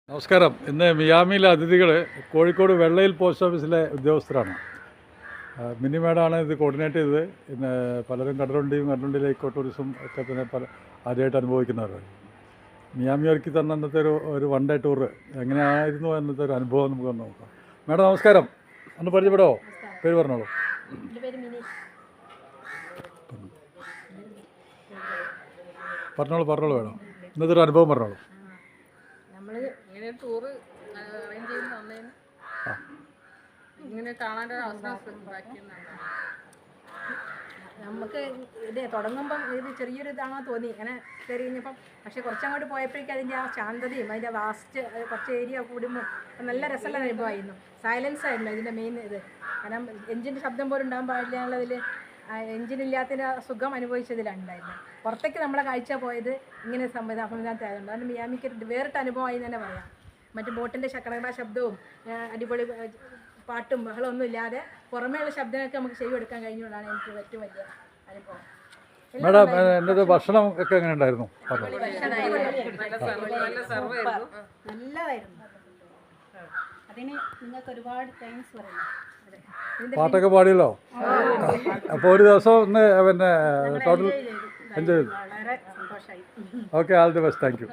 നമസ്കാരം. ഇന്ന് മിയാമിയിലെ അതിഥികൾ കോഴിക്കോട് വെള്ളയിൽ പോസ്റ്റ് ഓഫീസിലെ ഉദ്യോഗസ്ഥരാണ്. മിനി മേഡാണ് ഇത് കോർഡിനേറ്റ് ചെയ്തത്. പിന്നെ പലരും കടലുണ്ടിയിലെ ഇക്കോ ടൂറിസം ഒക്കെ തന്നെ ആദ്യമായിട്ട് അനുഭവിക്കുന്നവരാണ്. മിയാമി ഒരുക്കി തന്ന അന്നത്തെ ഒരു വൺ ഡേ ടൂറ് എങ്ങനെയായിരുന്നു എന്നത്തെ ഒരു അനുഭവം നമുക്ക് നോക്കാം. മേഡം നമസ്കാരം, ഒന്ന് പരിചയപ്പെടാമോ? പേര് പറഞ്ഞോളൂ. പറഞ്ഞോളൂ മേഡം, ഇന്നത്തെ ഒരു അനുഭവം പറഞ്ഞോളൂ. നമ്മൾ ഇങ്ങനെ ടൂറ് അറേഞ്ച് ചെയ്ത് തന്നതിന് ഇങ്ങനെ കാണാൻ ഒരു അവസരം നമുക്ക് ഇത് തുടങ്ങുമ്പം ഇത് ചെറിയൊരു ഇതാണോ തോന്നി ഇങ്ങനെ കയറി കഴിഞ്ഞപ്പം. പക്ഷെ കുറച്ചങ്ങോട്ട് പോയപ്പോഴേക്കും അതിൻ്റെ ആ ശാന്തതയും അതിൻ്റെ വാസ്റ്റ് കുറച്ച് ഏരിയ കൂടുമ്പോൾ നല്ല രസമുള്ള അനുഭവമായിരുന്നു. സൈലൻസ് ആയിരുന്നു ഇതിൻ്റെ മെയിൻ ഇത്. കാരണം എഞ്ചിൻ്റെ ശബ്ദം പോലും ഉണ്ടാകാൻ പാടില്ല എന്നുള്ളതിൽ എഞ്ചിനില്ലാത്തതിൻ്റെ സുഖം അനുഭവിച്ചതിലുണ്ടായിരുന്നു. പുറത്തേക്ക് നമ്മളെ കാഴ്ച പോയത് ഇങ്ങനെ സംവിധാനത്തായതുകൊണ്ട് അതുകൊണ്ട് മിയാമിക്ക് വേറിട്ട അനുഭവമായി തന്നെ പറയാം. മറ്റു ബോട്ടിൻ്റെ ശക്കടകട ശബ്ദവും അടിപൊളി പാട്ടും ബഹളമൊന്നും ഇല്ലാതെ പുറമേയുള്ള ശബ്ദങ്ങളൊക്കെ നമുക്ക് ചെയ്തെടുക്കാൻ കഴിഞ്ഞുകൊണ്ടാണ് എനിക്ക് ഏറ്റവും വലിയ അനുഭവം. മേഡം എൻ്റെ ഭക്ഷണം ഒക്കെ എങ്ങനെ ഉണ്ടായിരുന്നു? നല്ലതായിരുന്നു. അതിന് നിങ്ങൾക്ക് ഒരുപാട് താങ്ക്സ് പറയുന്നു. പാട്ടൊക്കെ പാടിയല്ലോ. അപ്പോൾ ഒരു ദിവസം ഒന്ന് പിന്നെ ടോട്ടൽ എൻജോയ് ചെയ്തു. വളരെ സന്തോഷമായി. Okay, all the best. Thank you.